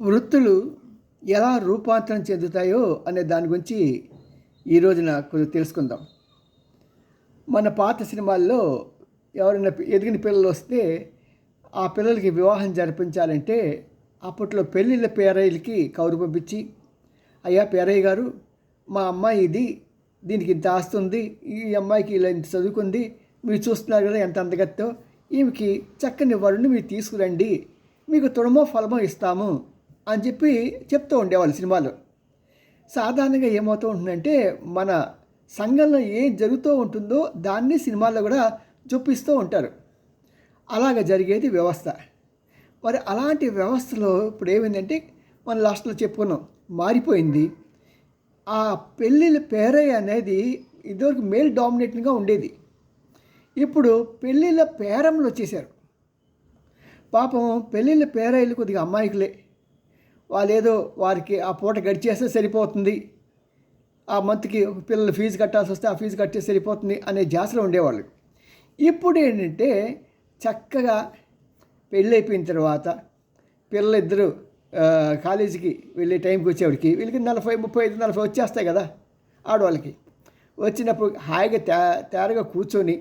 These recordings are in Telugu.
వృత్తులు ఎలా రూపాంతరం చెందుతాయో అనే దాని గురించి ఈ రోజున కొంచెం తెలుసుకుందాం. మన పాత సినిమాల్లో ఎవరైనా ఎదిగిన పిల్లలు వస్తే ఆ పిల్లలకి వివాహం జరిపించాలంటే అప్పట్లో పెళ్ళిళ్ళ పేరయ్యలకి కౌరు పంపించి, అయ్యా పేరయ్య గారు, మా అమ్మాయి ఇది, దీనికి ఇంత ఆస్తుంది, ఈ అమ్మాయికి ఇలా ఇంత చదువుకుంది, మీరు చూస్తున్నారు కదా ఎంత అందగత్తో, ఈమెకి చక్కని వరుణ్ణి మీరు తీసుకురండి, మీకు తుడమో ఫలమో ఇస్తాము అని చెప్తూ ఉండేవాళ్ళు సినిమాలో. సాధారణంగా ఏమవుతూ ఉంటుందంటే మన సంఘంలో ఏం జరుగుతూ ఉంటుందో దాన్ని సినిమాల్లో కూడా చూపిస్తూ ఉంటారు. అలాగ జరిగేది వ్యవస్థ. మరి అలాంటి వ్యవస్థలో ఇప్పుడు ఏమైందంటే మనం లాస్ట్లో చెప్పుకున్నాం, మారిపోయింది. ఆ పెళ్ళిళ్ళ పేరయ్య అనేది ఇదివరకు మేల్ డామినేటింగ్గా ఉండేది. ఇప్పుడు పెళ్ళిళ్ళ పేరమ్మలు వచ్చేసారు. పాపం పెళ్ళిళ్ళ పేరయ్యలు కొద్దిగా అమ్మాయికులే, వాళ్ళు ఏదో వారికి ఆ పూట గడిచేస్తే సరిపోతుంది, ఆ మంత్కి పిల్లలు ఫీజు కట్టాల్సి వస్తే ఆ ఫీజు కట్టే సరిపోతుంది అనే జాసలో ఉండేవాళ్ళు. ఇప్పుడు ఏంటంటే చక్కగా పెళ్ళైపోయిన తర్వాత పిల్లలిద్దరూ కాలేజీకి వెళ్ళే టైంకి వచ్చేవాడికి వీళ్ళకి 40, 35, 40 వచ్చేస్తాయి కదా ఆడవాళ్ళకి. వచ్చినప్పుడు హాయిగా తేరగా కూర్చొని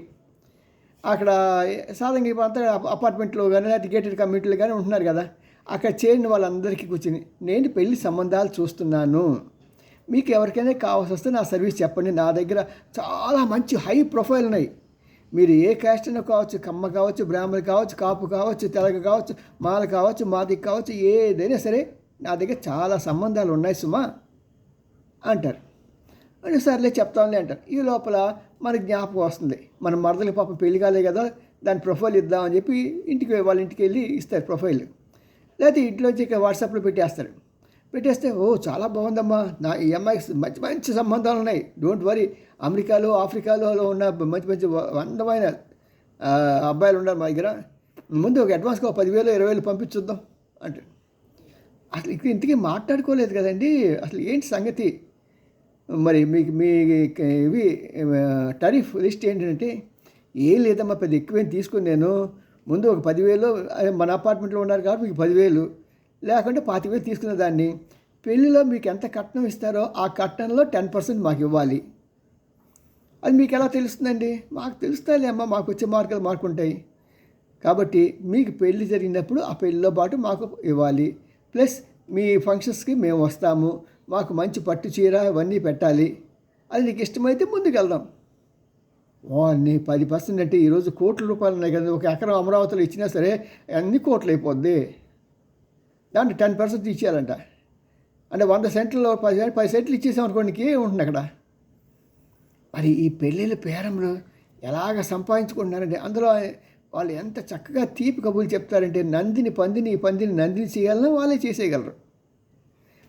అక్కడ సాధారణంగా ఇప్పుడు అంతా అపార్ట్మెంట్లో కానీ లేకపోతే గేటెడ్ కమ్యూనిటీలు కానీ ఉంటున్నారు కదా, అక్కడ చేరిన వాళ్ళందరికీ కూర్చొని నేను పెళ్లి సంబంధాలు చూస్తున్నాను, మీకు ఎవరికైనా కావాల్సి వస్తే నా సర్వీస్ చెప్పండి, నా దగ్గర చాలా మంచి హై ప్రొఫైల్ ఉన్నాయి, మీరు ఏ క్యాస్ట్ అయినా కావచ్చు, కమ్మ కావచ్చు, బ్రాహ్మణులు కావచ్చు, కాపు కావచ్చు, తెలగ కావచ్చు, మాల కావచ్చు, మాదికి కావచ్చు, ఏదైనా సరే నా దగ్గర చాలా సంబంధాలు ఉన్నాయి సుమా అంటారు. అని సర్లే చెప్తాంలే అంటారు. ఈ లోపల మనకి జ్ఞాపకం వస్తుంది, మన మరదలకి పాపం పెళ్లి కాలే కదా, దాని ప్రొఫైల్ ఇద్దామని చెప్పి వాళ్ళ ఇంటికి వెళ్ళి ఇస్తారు ప్రొఫైల్, లేకపోతే ఇంట్లోంచి వాట్సాప్లో పెట్టేస్తే ఓ చాలా బాగుందమ్మా, నా ఈ అమ్మాయికి మంచి మంచి సంబంధాలు ఉన్నాయి, డోంట్ వరీ, అమెరికాలో ఆఫ్రికాలో ఉన్న మంచి మంచి అందమైన అబ్బాయిలు ఉన్నారు మా దగ్గర, ముందు ఒక అడ్వాన్స్గా 10,000 20,000 పంపించుద్దాం అంటే. అసలు ఇంతకీ మాట్లాడుకోలేదు కదండి, అసలు ఏంటి సంగతి, మరి మీకు మీ ఇవి టారిఫ్ లిస్ట్ ఏంటంటే, ఏం లేదమ్మా పెద్ద ఎక్కువేం తీసుకుని నేను ముందు ఒక 10,000 మన అపార్ట్మెంట్లో ఉన్నారు కాబట్టి మీకు 10,000 లేకుంటే 25,000 తీసుకునే దాన్ని, పెళ్ళిలో మీకు ఎంత కట్నం ఇస్తారో ఆ కట్నంలో 10% మాకు ఇవ్వాలి. అది మీకు ఎలా తెలుస్తుందండి? మాకు తెలుస్తాయిలే అమ్మ, మాకు వచ్చే మార్కులు మాకు ఉంటాయి, కాబట్టి మీకు పెళ్ళి జరిగినప్పుడు ఆ పెళ్ళిలో పాటు మాకు ఇవ్వాలి, ప్లస్ మీ ఫంక్షన్స్కి మేము వస్తాము, మాకు మంచి పట్టు చీర ఇవన్నీ పెట్టాలి, అది నీకు ఇష్టమైతే ముందుకు వెళ్దాం. అన్నీ 10% అంటే ఈరోజు కోట్ల రూపాయలు ఉన్నాయి కదా, ఒక ఎకరం అమరావతిలో ఇచ్చినా సరే అన్ని కోట్లు అయిపోద్ది, దాంట్లో 10% ఇచ్చేయాలంట. అంటే 100 సెంట్లలో 10 సెంట్లు ఇచ్చేసాం అనుకోండి, ఏముంటుంది అక్కడ. మరి ఈ పెళ్ళిళ్ళ పేరంలో ఎలాగ సంపాదించుకుంటున్నారంటే అందులో వాళ్ళు ఎంత చక్కగా తీపి కబుర్లు చెప్తారంటే, నందిని పందిని నందిని చేయాలన్నా వాళ్ళే చేసేయగలరు.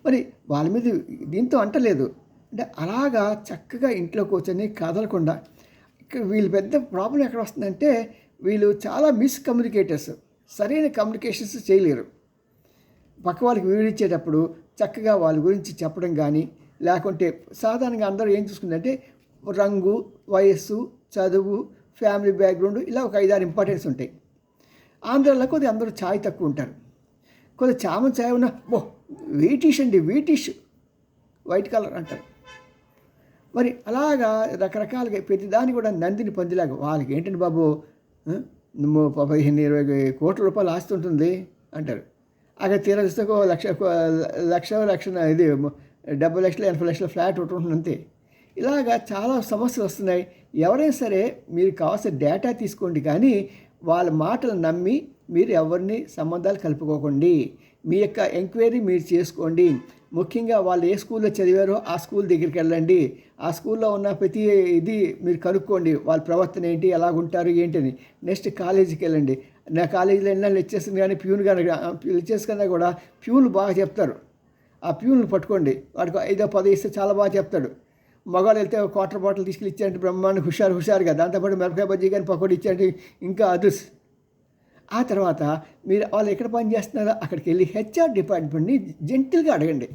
మరి వాళ్ళ మీద దీంతో అంటలేదు, అంటే అలాగా చక్కగా ఇంట్లో కూర్చొని కదలకుండా. వీళ్ళు పెద్ద ప్రాబ్లం ఎక్కడ వస్తుందంటే వీళ్ళు చాలా మిస్కమ్యూనికేటర్స్, సరైన కమ్యూనికేషన్స్ చేయలేరు. పక్క వాళ్ళకి వివరించేటప్పుడు చక్కగా వాళ్ళ గురించి చెప్పడం కానీ, లేకుంటే సాధారణంగా అందరూ ఏం చూసుకుందంటే రంగు, వయస్సు, చదువు, ఫ్యామిలీ బ్యాక్గ్రౌండ్, ఇలా ఒక 5-6 ఇంపార్టెన్స్ ఉంటాయి. ఆంధ్రాలో కొద్దిగా అందరూ ఛాయ్ తక్కువ ఉంటారు, కొద్దిగా చామన్ ఛాయ్ ఉన్న వీటిష్ అండి, వీటిష్ వైట్ కలర్ అంటారు. మరి అలాగా రకరకాలుగా ప్రతిదాన్ని కూడా నందిని పందిలాగా వాళ్ళకి ఏంటంటే బాబు 15-20 కోట్ల రూపాయలు ఆస్తి ఉంటుంది అంటారు. అక్కడ తీరా చూస్తే లక్ష ఇది 70 లక్షలు 80 లక్షల ఫ్లాట్ ఒకటి ఉంటుంది అంతే. ఇలాగా చాలా సమస్యలు వస్తున్నాయి. ఎవరైనా సరే మీరు కావాల్సిన డేటా తీసుకోండి, కానీ వాళ్ళ మాటలు నమ్మి మీరు ఎవరిని సంబంధాలు కలుపుకోకండి. మీ యొక్క ఎంక్వైరీ మీరు చేసుకోండి. ముఖ్యంగా వాళ్ళు ఏ స్కూల్లో చదివారో ఆ స్కూల్ దగ్గరికి వెళ్ళండి, ఆ స్కూల్లో ఉన్న ప్రతి ఇది మీరు కనుక్కోండి, వాళ్ళ ప్రవర్తన ఏంటి, ఎలాగుంటారు ఏంటని. నెక్స్ట్ కాలేజీకి వెళ్ళండి, నా కాలేజీలో ఎన్నో లెక్చర్స్ కానీ ప్యూన్ కానీ లెక్చర్స్ కన్నా కూడా ప్యూన్లు బాగా చెప్తారు, ఆ ప్యూన్లు పట్టుకోండి, వాడికి 5-10 ఇస్తే చాలా బాగా చెప్తాడు. మగవాళ్ళు వెళ్తే ఒక క్వార్టర్ బాటిల్ తీసుకెళ్ళి ఇచ్చారంటే బ్రహ్మాండ హుషారుగా, దాంతోపాటు మిరపకాయ బజ్జీ కానీ పకోడీ ఇచ్చారంటే ఇంకా అదుర్స్. ఆ తర్వాత మీరు వాళ్ళు ఎక్కడ పని చేస్తున్నారో అక్కడికి వెళ్ళి హెచ్ఆర్ డిపార్ట్మెంట్ని జెంటిల్గా అడగండి,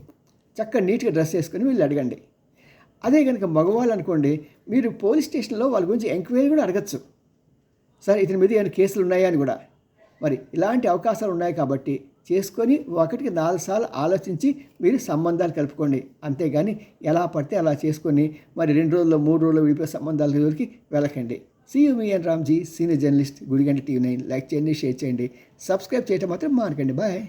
చక్కగా నీట్గా డ్రెస్ వేసుకొని వీళ్ళు అడగండి. అదే కనుక మగవాళ్ళు అనుకోండి, మీరు పోలీస్ స్టేషన్లో వాళ్ళ గురించి ఎంక్వైరీ కూడా అడగచ్చు, సార్ ఇతని మీద ఏమైనా కేసులు ఉన్నాయా అని కూడా. మరి ఇలాంటి అవకాశాలు ఉన్నాయి కాబట్టి చేసుకొని ఒకటికి 4 సార్లు ఆలోచించి మీరు సంబంధాలు కలుపుకోండి. అంతేగాని ఎలా పడితే అలా చేసుకొని మరి 2 రోజుల్లో 3 రోజుల్లో విడిపోయే సంబంధాల దగ్గరికి వెళ్ళకండి. See you me and Ramji, senior journalist, Gudiganta TV 9. Like చేయండి, షేర్ చేయండి, సబ్స్క్రైబ్ చేయటం మాత్రం మానకండి. బాయ్.